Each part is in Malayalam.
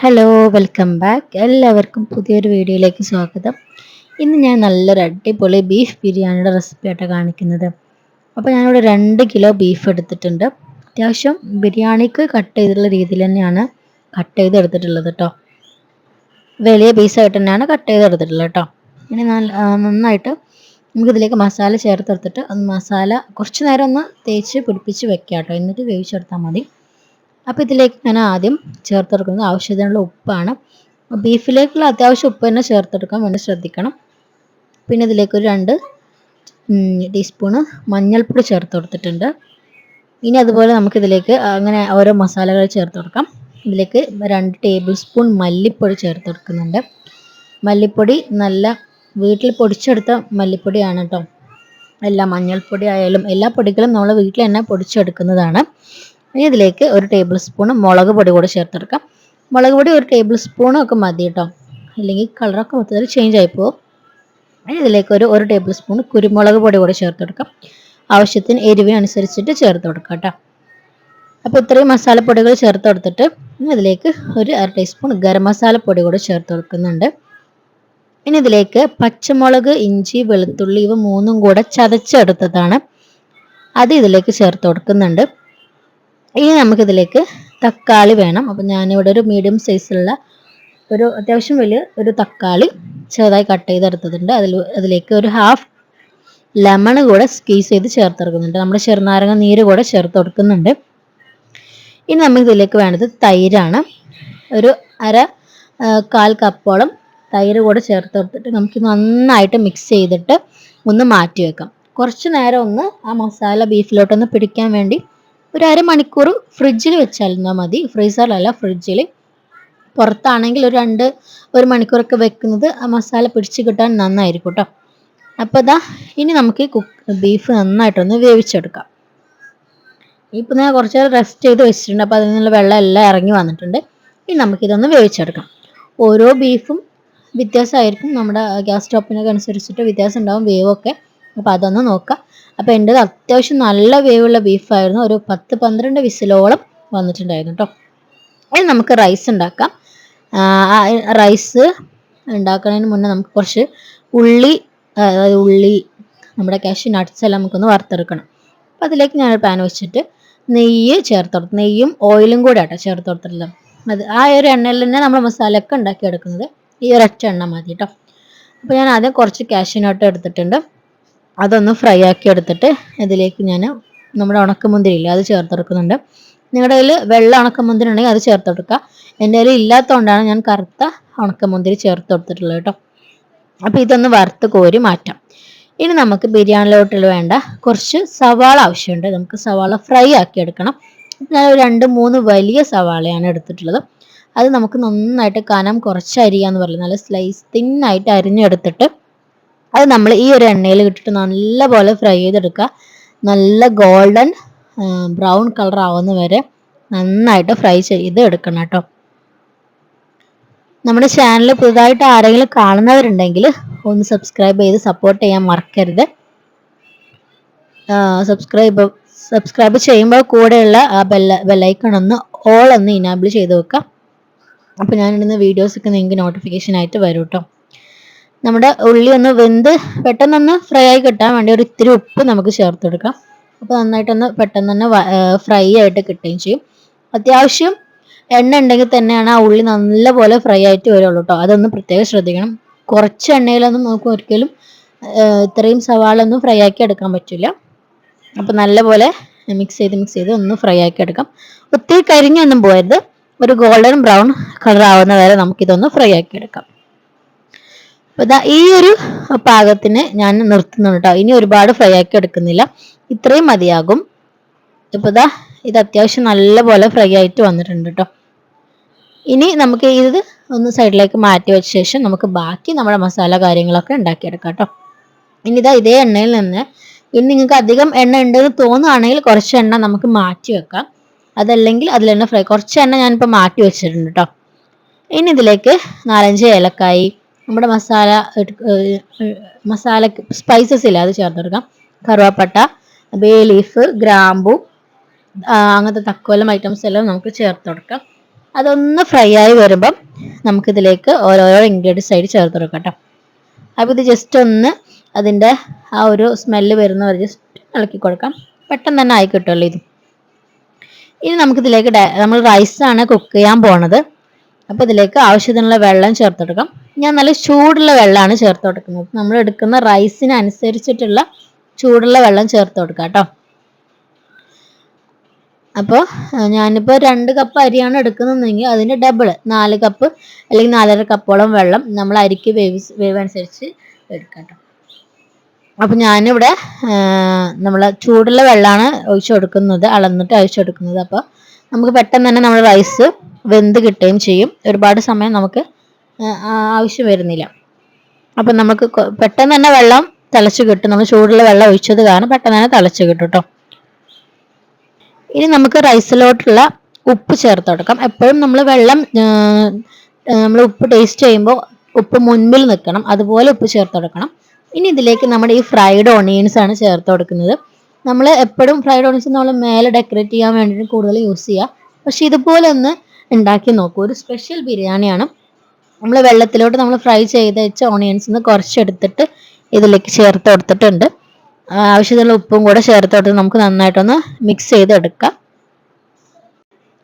Hello, welcome back. എല്ലാവർക്കും പുതിയൊരു വീഡിയോയിലേക്ക് സ്വാഗതം. ഇന്ന് ഞാൻ നല്ലൊരു അടിപൊളി ബീഫ് ബിരിയാണിയുടെ റെസിപ്പി ആയിട്ടാണ് കാണിക്കുന്നത്. അപ്പോൾ ഞാനിവിടെ 2 കിലോ ബീഫ് എടുത്തിട്ടുണ്ട്. അത്യാവശ്യം ബിരിയാണിക്ക് കട്ട് ചെയ്തിട്ടുള്ള രീതിയിൽ തന്നെയാണ് കട്ട് ചെയ്തെടുത്തിട്ടുള്ളത് കേട്ടോ. വലിയ പീസായിട്ട് തന്നെയാണ് കട്ട് ചെയ്തെടുത്തിട്ടുള്ളത് കേട്ടോ. ഇനി നന്നായിട്ട് നമുക്കിതിലേക്ക് മസാല ചേർത്തെടുത്തിട്ട് മസാല കുറച്ച് നേരം ഒന്ന് തേച്ച് പിടിപ്പിച്ച് വെക്കാം കേട്ടോ. എന്നിട്ട് വേവിച്ചെടുത്താൽ മതി. അപ്പോൾ ഇതിലേക്ക് ഞാൻ ആദ്യം ചേർത്തെടുക്കുന്നത് ആവശ്യത്തിനുള്ള ഉപ്പാണ്. ബീഫിലേക്കുള്ള അത്യാവശ്യം ഉപ്പ് തന്നെ ചേർത്തെടുക്കാൻ വേണ്ടി ശ്രദ്ധിക്കണം. പിന്നെ ഇതിലേക്ക് ഒരു 2 ടീസ്പൂണ് മഞ്ഞൾപ്പൊടി ചേർത്ത് കൊടുത്തിട്ടുണ്ട്. ഇനി അതുപോലെ നമുക്കിതിലേക്ക് അങ്ങനെ ഓരോ മസാലകൾ ചേർത്ത് കൊടുക്കാം. ഇതിലേക്ക് 2 ടേബിൾ സ്പൂൺ മല്ലിപ്പൊടി ചേർത്ത് കൊടുക്കുന്നുണ്ട്. മല്ലിപ്പൊടി നല്ല വീട്ടിൽ പൊടിച്ചെടുത്ത മല്ലിപ്പൊടിയാണ് കേട്ടോ. മഞ്ഞൾപ്പൊടി ആയാലും എല്ലാ പൊടികളും നമ്മൾ വീട്ടിൽ തന്നെ പൊടിച്ചെടുക്കുന്നതാണ്. ഇനി ഇതിലേക്ക് 1 ടേബിൾ സ്പൂൺ മുളക് പൊടി കൂടെ ചേർത്തെടുക്കാം. മുളക് പൊടി 1 ടേബിൾ സ്പൂണൊക്കെ മതി കേട്ടോ, അല്ലെങ്കിൽ കളറൊക്കെ മൊത്തത്തിൽ ചേഞ്ച് ആയി പോകും. ഇനി ഇതിലേക്ക് ഒരു ടേബിൾ സ്പൂൺ കുരുമുളക് പൊടി കൂടെ ചേർത്തെടുക്കാം. ആവശ്യത്തിന് എരിവിനനുസരിച്ചിട്ട് ചേർത്ത് കൊടുക്കാം കേട്ടോ. അപ്പോൾ ഇത്രയും മസാലപ്പൊടികൾ ചേർത്ത് കൊടുത്തിട്ട് ഇതിലേക്ക് ഒരു 1/2 ടീസ്പൂൺ ഗരം മസാലപ്പൊടി കൂടെ ചേർത്ത് കൊടുക്കുന്നുണ്ട്. ഇനി ഇതിലേക്ക് പച്ചമുളക്, ഇഞ്ചി, വെളുത്തുള്ളി ഇവ 3ഉം കൂടെ ചതച്ചെടുത്തതാണ്, അത് ഇതിലേക്ക് ചേർത്ത് കൊടുക്കുന്നുണ്ട്. ഇനി നമുക്കിതിലേക്ക് തക്കാളി വേണം. അപ്പം ഞാനിവിടെ ഒരു മീഡിയം സൈസിലുള്ള ഒരു അത്യാവശ്യം വലിയ ഒരു തക്കാളി ചെറുതായി കട്ട് ചെയ്തെടുത്തിട്ടുണ്ട്. അതിലേക്ക് ഒരു 1/2 ലെമൺ കൂടെ സ്ക്വീസ് ചെയ്ത് ചേർത്തെടുക്കുന്നുണ്ട്. നമ്മുടെ ചെറുനാരങ്ങ നീര് കൂടെ ചേർത്ത് കൊടുക്കുന്നുണ്ട്. ഇനി നമുക്കിതിലേക്ക് വേണ്ടത് തൈരാണ്. ഒരു 1/4 കപ്പോളം തൈര് കൂടെ ചേർത്ത് കൊടുത്തിട്ട് നമുക്ക് നന്നായിട്ട് മിക്സ് ചെയ്തിട്ട് ഒന്ന് മാറ്റി വെക്കാം. കുറച്ച് നേരം ഒന്ന് ആ മസാല ബീഫിലോട്ടൊന്ന് പിടിക്കാൻ വേണ്ടി ഒരു 1/2 മണിക്കൂർ ഫ്രിഡ്ജിൽ വെച്ചാൽ മതി. ഫ്രീസറിലല്ല, ഫ്രിഡ്ജിൽ. പുറത്താണെങ്കിൽ ഒരു മണിക്കൂറൊക്കെ വെക്കുന്നത് ആ മസാല പിടിച്ച് കിട്ടാൻ നന്നായിരിക്കും കേട്ടോ. അപ്പോൾ ഇനി നമുക്ക് ബീഫ് നന്നായിട്ടൊന്ന് വേവിച്ചെടുക്കാം. ഇപ്പം ഞാൻ കുറച്ച് നേരം റെസ്റ്റ് ചെയ്ത് വെച്ചിട്ടുണ്ട്. അപ്പോൾ അതിൽ നിന്നുള്ള വെള്ളം എല്ലാം ഇറങ്ങി വന്നിട്ടുണ്ട്. ഇനി നമുക്കിതൊന്ന് വേവിച്ചെടുക്കാം. ഓരോ ബീഫും വ്യത്യാസമായിരിക്കും. നമ്മുടെ ഗ്യാസ് സ്റ്റോപ്പിനൊക്കെ അനുസരിച്ചിട്ട് വ്യത്യാസം ഉണ്ടാവും വേവൊക്കെ. അപ്പോൾ അതൊന്ന് നോക്കാം. അപ്പോൾ എൻ്റെത് അത്യാവശ്യം നല്ല വേവുള്ള ബീഫായിരുന്നു. ഒരു 10-12 വിസിലോളം വന്നിട്ടുണ്ടായിരുന്നു കേട്ടോ. ഇനി നമുക്ക് റൈസ് ഉണ്ടാക്കാം. റൈസ് ഉണ്ടാക്കുന്നതിന് മുന്നേ നമുക്ക് കുറച്ച് ഉള്ളി നമ്മുടെ കാഷ്യൂ നട്ട്സ് എല്ലാം നമുക്കൊന്ന് വറുത്തെടുക്കണം. അപ്പോൾ അതിലേക്ക് ഞാനൊരു പാൻ വെച്ചിട്ട് നെയ്യ് ചേർത്ത് കൊടുത്തു. നെയ്യും ഓയിലും കൂടെ ആട്ടോ ചേർത്ത് കൊടുത്തിട്ടുള്ളത്. ആ ഒരു എണ്ണയിൽ തന്നെ നമ്മൾ മസാലയൊക്കെ ഉണ്ടാക്കിയെടുക്കുന്നത്. ഈ ഒരൊറ്റ എണ്ണ മതി കേട്ടോ. അപ്പോൾ ഞാൻ ആദ്യം കുറച്ച് കാഷ്യൂ നട്ട് എടുത്തിട്ടുണ്ട്. അതൊന്ന് ഫ്രൈ ആക്കി എടുത്തിട്ട് ഇതിലേക്ക് ഞാൻ നമ്മുടെ ഉണക്കമുന്തിരി ഇല്ലേ, അത് ചേർത്തെടുക്കുന്നുണ്ട്. നിങ്ങളുടെ കയ്യിൽ വെള്ള ഉണക്കമുന്തിരി ഉണ്ടെങ്കിൽ അത് ചേർത്തെടുക്കുക. എൻ്റെ കയ്യിൽ ഇല്ലാത്തതുകൊണ്ടാണ് ഞാൻ കറുത്ത ഉണക്കമുന്തിരി ചേർത്ത് കൊടുത്തിട്ടുള്ളത് കേട്ടോ. അപ്പോൾ ഇതൊന്ന് വറുത്ത് കോരി മാറ്റാം. ഇനി നമുക്ക് ബിരിയാണിയിലോട്ടുള്ള വേണ്ട കുറച്ച് സവാള ആവശ്യമുണ്ട്. നമുക്ക് സവാള ഫ്രൈ ആക്കി എടുക്കണം. ഞാൻ 2-3 വലിയ സവാളയാണ് എടുത്തിട്ടുള്ളത്. അത് നമുക്ക് നന്നായിട്ട് കനം കുറച്ച് അരിയാന്ന് പറയുന്നത്, നല്ല സ്ലൈസ് തിന്നായിട്ട് അരിഞ്ഞെടുത്തിട്ട് അത് നമ്മൾ ഈ ഒരു എണ്ണയിൽ ഇട്ടിട്ട് നല്ലപോലെ ഫ്രൈ ചെയ്തെടുക്കുക. നല്ല ഗോൾഡൻ ബ്രൗൺ കളർ ആവുന്ന വരെ നന്നായിട്ട് ഫ്രൈ ചെയ്ത് എടുക്കണം കേട്ടോ. നമ്മുടെ ചാനൽ പുതുതായിട്ട് ആരെങ്കിലും കാണുന്നവരുണ്ടെങ്കിൽ ഒന്ന് സബ്സ്ക്രൈബ് ചെയ്ത് സപ്പോർട്ട് ചെയ്യാൻ മറക്കരുത്. സബ്സ്ക്രൈബ് ചെയ്യുമ്പോൾ കൂടെയുള്ള ആ ബെല്ലൈക്കൺ ഒന്ന് ഓൾ ഒന്ന് ഇനാബിൾ ചെയ്ത് വെക്കാം. അപ്പോൾ ഞാനിടുന്ന വീഡിയോസൊക്കെ നിങ്ങൾക്ക് നോട്ടിഫിക്കേഷൻ ആയിട്ട് വരും കേട്ടോ. നമ്മുടെ ഉള്ളി ഒന്ന് വെന്ത് പെട്ടെന്നൊന്ന് ഫ്രൈ ആയി കിട്ടാൻ വേണ്ടി ഒരു ഇത്തിരി ഉപ്പ് നമുക്ക് ചേർത്ത് കൊടുക്കാം. അപ്പോൾ നന്നായിട്ടൊന്ന് പെട്ടെന്ന് തന്നെ ഫ്രൈ ആയിട്ട് കിട്ടുകയും ചെയ്യും. അത്യാവശ്യം എണ്ണ ഉണ്ടെങ്കിൽ തന്നെയാണ് ആ ഉള്ളി നല്ലപോലെ ഫ്രൈ ആയിട്ട് വരുള്ളൂ കേട്ടോ. അതൊന്ന് പ്രത്യേകം ശ്രദ്ധിക്കണം. കുറച്ച് എണ്ണയിലൊന്നും നമുക്ക് ഒരിക്കലും ഇത്രയും സവാള ഒന്നും ഫ്രൈ ആക്കി എടുക്കാൻ പറ്റില്ല. അപ്പോൾ നല്ലപോലെ മിക്സ് ചെയ്ത് ഒന്ന് ഫ്രൈ ആക്കി എടുക്കാം. ഒത്തിരി കരിഞ്ഞൊന്നും പോകരുത്. ഒരു ഗോൾഡൻ ബ്രൗൺ കളർ ആവുന്ന വരെ നമുക്കിതൊന്ന് ഫ്രൈ ആക്കി എടുക്കാം. അപ്പോൾ ഈ ഒരു പാകത്തിന് ഞാൻ നിർത്തുന്നുണ്ട് കേട്ടോ. ഇനി ഒരുപാട് ഫ്രൈ ആക്കി എടുക്കുന്നില്ല, ഇത്രയും മതിയാകും. ഇപ്പോൾ ഇത് അത്യാവശ്യം നല്ലപോലെ ഫ്രൈ ആയിട്ട് വന്നിട്ടുണ്ട് കേട്ടോ. ഇനി നമുക്ക് ഇത് ഒന്ന് സൈഡിലേക്ക് മാറ്റി വെച്ച ശേഷം നമുക്ക് ബാക്കി നമ്മുടെ മസാല കാര്യങ്ങളൊക്കെ ഉണ്ടാക്കിയെടുക്കാം കേട്ടോ. ഇനി ഇതേ എണ്ണയിൽ നിന്ന് ഇനി നിങ്ങൾക്ക് അധികം എണ്ണ ഉണ്ടെന്ന് തോന്നുകയാണെങ്കിൽ കുറച്ച് എണ്ണ നമുക്ക് മാറ്റി വെക്കാം. അതല്ലെങ്കിൽ അതിൽ തന്നെ കുറച്ച് എണ്ണ ഞാനിപ്പോൾ മാറ്റി വെച്ചിട്ടുണ്ട് കേട്ടോ. ഇനി ഇതിലേക്ക് 4-5 ഏലക്കായി, നമ്മുടെ മസാല സ്പൈസസ് ഇല്ല അത് ചേർത്തെടുക്കാം. കറുവാപ്പട്ട, ബേ ലീഫ്, ഗ്രാമ്പു, അങ്ങനത്തെ തക്കോലം ഐറ്റംസ് എല്ലാം നമുക്ക് ചേർത്ത് കൊടുക്കാം. അതൊന്ന് ഫ്രൈ ആയി വരുമ്പം നമുക്കിതിലേക്ക് ഓരോരോ ഇൻഗ്രീഡിയൻസ് ആയിട്ട് ചേർത്ത് കൊടുക്കാം കേട്ടോ. അപ്പോൾ ഇത് ജസ്റ്റ് ഒന്ന് അതിൻ്റെ ആ ഒരു സ്മെല്ല് വരുന്നവർ ജസ്റ്റ് ഇളക്കി കൊടുക്കാം. പെട്ടെന്ന് തന്നെ ആയി കിട്ടുമല്ലോ ഇത്. ഇനി നമുക്കിതിലേക്ക് നമ്മൾ റൈസാണ് കുക്ക് ചെയ്യാൻ പോണത്. അപ്പോൾ ഇതിലേക്ക് ആവശ്യത്തിനുള്ള വെള്ളം ചേർത്ത് കൊടുക്കാം. ഞാൻ നല്ല ചൂടുള്ള വെള്ളമാണ് ചേർത്ത് കൊടുക്കുന്നത്. നമ്മൾ എടുക്കുന്ന റൈസിനനുസരിച്ചിട്ടുള്ള ചൂടുള്ള വെള്ളം ചേർത്ത് കൊടുക്കാം കേട്ടോ. അപ്പോൾ ഞാനിപ്പോൾ 2 കപ്പ് അരിയാണ് എടുക്കുന്നതെങ്കിൽ അതിൻ്റെ ഡബിൾ 4 കപ്പ് അല്ലെങ്കിൽ 4.5 കപ്പോളം വെള്ളം നമ്മൾ അരിക്ക് വേവനുസരിച്ച് എടുക്കാം കേട്ടോ. അപ്പം ഞാനിവിടെ നമ്മൾ ചൂടുള്ള വെള്ളമാണ് ഒഴിച്ചു കൊടുക്കുന്നത്, അളന്നിട്ട് ഒഴിച്ചു കൊടുക്കുന്നത്. അപ്പോൾ നമുക്ക് പെട്ടെന്ന് തന്നെ നമ്മുടെ റൈസ് വെന്ത് കിട്ടുകയും ചെയ്യും. ഒരുപാട് സമയം നമുക്ക് ആവശ്യം വരുന്നില്ല. അപ്പം നമുക്ക് പെട്ടെന്ന് തന്നെ വെള്ളം തിളച്ച് കിട്ടും. നമ്മൾ ചൂടുള്ള വെള്ളം ഒഴിച്ചത് കാരണം പെട്ടെന്ന് തന്നെ തിളച്ച് കിട്ടും കേട്ടോ. ഇനി നമുക്ക് റൈസിലോട്ടുള്ള ഉപ്പ് ചേർത്ത് കൊടുക്കാം. എപ്പോഴും നമ്മൾ വെള്ളം നമ്മൾ ഉപ്പ് ടേസ്റ്റ് ചെയ്യുമ്പോൾ ഉപ്പ് മുൻപിൽ നിൽക്കണം, അതുപോലെ ഉപ്പ് ചേർത്ത് കൊടുക്കണം. ഇനി ഇതിലേക്ക് നമ്മുടെ ഈ ഫ്രൈഡ് ഓണിയൻസ് ആണ് ചേർത്ത് കൊടുക്കുന്നത്. നമ്മൾ എപ്പോഴും ഫ്രൈഡ് ഓണിയൻസ് നമ്മൾ മേലെ ഡെക്കറേറ്റ് ചെയ്യാൻ വേണ്ടിയിട്ട് കൂടുതൽ യൂസ് ചെയ്യുക. പക്ഷെ ഇതുപോലെ ഒന്ന് ഉണ്ടാക്കി നോക്കൂ. ഒരു സ്പെഷ്യൽ ബിരിയാണിയാണ്. നമ്മൾ വെള്ളത്തിലോട്ട് നമ്മൾ ഫ്രൈ ചെയ്ത് വെച്ച ഓണിയൻസ് കുറച്ചെടുത്തിട്ട് ഇതിലേക്ക് ചേർത്ത് കൊടുത്തിട്ടുണ്ട്. ആവശ്യത്തിനുള്ള ഉപ്പും കൂടെ ചേർത്ത് കൊടുത്ത് നമുക്ക് നന്നായിട്ടൊന്ന് മിക്സ് ചെയ്തെടുക്കാം.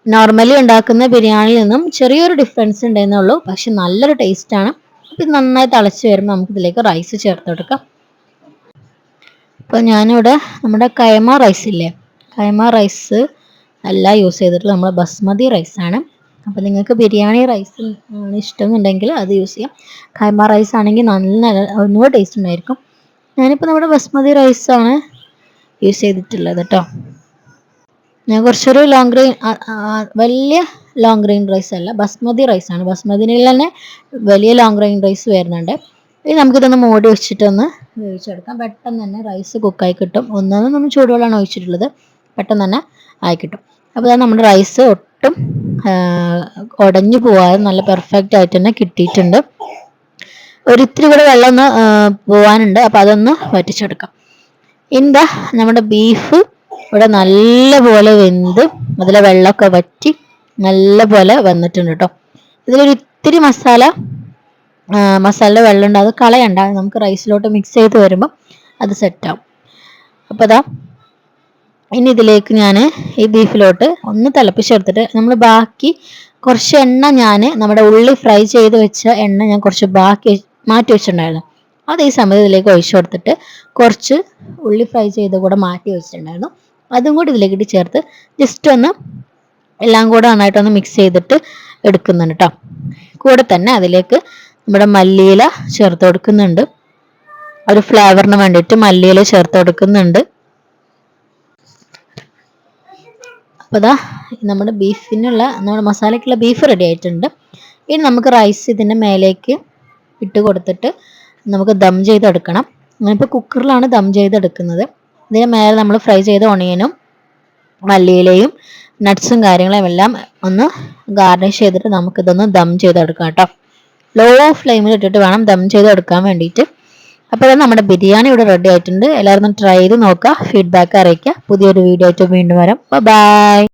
നോർമലി ഉണ്ടാക്കുന്ന ബിരിയാണിയിൽ നിന്നും ചെറിയൊരു ഡിഫറൻസ് ഉണ്ടെന്നുള്ളൂ, പക്ഷെ നല്ലൊരു ടേസ്റ്റാണ്. ഇത് നന്നായി തിളച്ച് വരുമ്പോൾ നമുക്ക് ഇതിലേക്ക് റൈസ് ചേർത്ത് കൊടുക്കാം. അപ്പോൾ ഞാനിവിടെ നമ്മുടെ കൈമ റൈസ് ഇല്ലേ, കൈമ റൈസ് അല്ല യൂസ് ചെയ്തിട്ട് നമ്മൾ ബസ്മതി റൈസാണ്. അപ്പോൾ നിങ്ങൾക്ക് ബിരിയാണി റൈസ് ആണ് ഇഷ്ടമെന്നുണ്ടെങ്കിൽ അത് യൂസ് ചെയ്യാം. കൈമ റൈസ് ആണെങ്കിൽ ഒന്നുകൂടെ ടേസ്റ്റ് ഉണ്ടായിരിക്കും. ഞാനിപ്പോൾ നമ്മുടെ ബസ്മതി റൈസാണ് യൂസ് ചെയ്തിട്ടുള്ളത് കേട്ടോ. ഞാൻ കുറച്ചൊരു ലോങ് ഗ്രെയിൻ, വലിയ ലോങ് ഗ്രെയിൻ റൈസ് അല്ല, ബസ്മതി റൈസാണ്. ബസ്മതിയിൽ തന്നെ വലിയ ലോങ് ഗ്രെയിൻ റൈസ് വരുന്നുണ്ട്. ഇനി നമുക്കിതൊന്ന് മൂടി വെച്ചിട്ടൊന്ന് വേവിച്ചെടുക്കാം. പെട്ടെന്ന് തന്നെ റൈസ് കുക്കായി കിട്ടും. ഒന്നും നമ്മൾ ചൂടുവെള്ളമാണ് ഒഴിച്ചിട്ടുള്ളത്, പെട്ടെന്ന് തന്നെ ആയി കിട്ടും. അപ്പോൾ നമ്മുടെ റൈസ് ഒട്ടും ഉടഞ്ഞു പോവാതെ നല്ല പെർഫെക്റ്റ് ആയിട്ട് തന്നെ കിട്ടിയിട്ടുണ്ട്. ഒരിത്തിരി കൂടെ വെള്ളം ഒന്ന് പോവാനുണ്ട്, അപ്പോൾ അതൊന്ന് വറ്റിച്ചെടുക്കാം. എന്താ നമ്മുടെ ബീഫ് ഇവിടെ നല്ലപോലെ വെന്ത് അതിലെ വെള്ളമൊക്കെ വറ്റി നല്ലപോലെ വന്നിട്ടുണ്ട് കേട്ടോ. ഇതിലൊരു ഇത്തിരി മസാല വെള്ളം ഉണ്ട്, അത് കളയണ്ട. നമുക്ക് റൈസിലോട്ട് മിക്സ് ചെയ്ത് വരുമ്പോൾ അത് സെറ്റാവും. അപ്പോൾ ഇനി ഇതിലേക്ക് ഞാൻ ഈ ബീഫിലോട്ട് ഒന്ന് തിളപ്പിച്ചെടുത്തിട്ട് നമ്മൾ ബാക്കി കുറച്ച് എണ്ണ, നമ്മുടെ ഉള്ളി ഫ്രൈ ചെയ്ത് വെച്ച എണ്ണ ഞാൻ കുറച്ച് മാറ്റി വെച്ചിട്ടുണ്ടായിരുന്നു. അത് ഈ സമയത്ത് ഇതിലേക്ക് ഒഴിച്ചു കൊടുത്തിട്ട് കുറച്ച് ഉള്ളി ഫ്രൈ ചെയ്ത് കൂടെ മാറ്റി വെച്ചിട്ടുണ്ടായിരുന്നു, അതും കൂടി ഇതിലേക്ക് ചേർത്ത് ജസ്റ്റ് ഒന്ന് എല്ലാം കൂടെ നന്നായിട്ടൊന്ന് മിക്സ് ചെയ്തിട്ട് എടുക്കുന്നുണ്ട് കേട്ടോ. കൂടെ തന്നെ അതിലേക്ക് നമ്മുടെ മല്ലിയില ചേർത്ത് കൊടുക്കുന്നുണ്ട്. ഒരു ഫ്ലേവറിന് വേണ്ടിയിട്ട് മല്ലിയില ചേർത്ത് കൊടുക്കുന്നുണ്ട്. അപ്പോൾ നമ്മുടെ നമ്മുടെ മസാലയ്ക്കുള്ള ബീഫ് റെഡി ആയിട്ടുണ്ട്. ഇനി നമുക്ക് റൈസ് ഇതിൻ്റെ മേലേക്ക് ഇട്ട് കൊടുത്തിട്ട് നമുക്ക് ദം ചെയ്തെടുക്കണം. ഞാനിപ്പോൾ കുക്കറിലാണ് ദം ചെയ്തെടുക്കുന്നത്. ഇതിന് മേലെ നമ്മൾ ഫ്രൈ ചെയ്ത ഓണിയനും മല്ലിയിലയും നട്ട്സും കാര്യങ്ങളും എല്ലാം ഒന്ന് ഗാർണിഷ് ചെയ്തിട്ട് നമുക്കിതൊന്ന് ദം ചെയ്തെടുക്കാം കേട്ടോ. ലോ ഫ്ലെയിമിൽ ഇട്ടിട്ട് വേണം ദം ചെയ്തെടുക്കാൻ വേണ്ടിയിട്ട്. അപ്പോൾ നമ്മുടെ ബിരിയാണി ഇവിടെ റെഡി ആയിട്ടുണ്ട്. എല്ലാവരും ട്രൈ ചെയ്ത് നോക്കുക, ഫീഡ്ബാക്ക് അറിയിക്കുക. പുതിയൊരു വീഡിയോ ആയിട്ട് വീണ്ടും വരാം. ബൈ.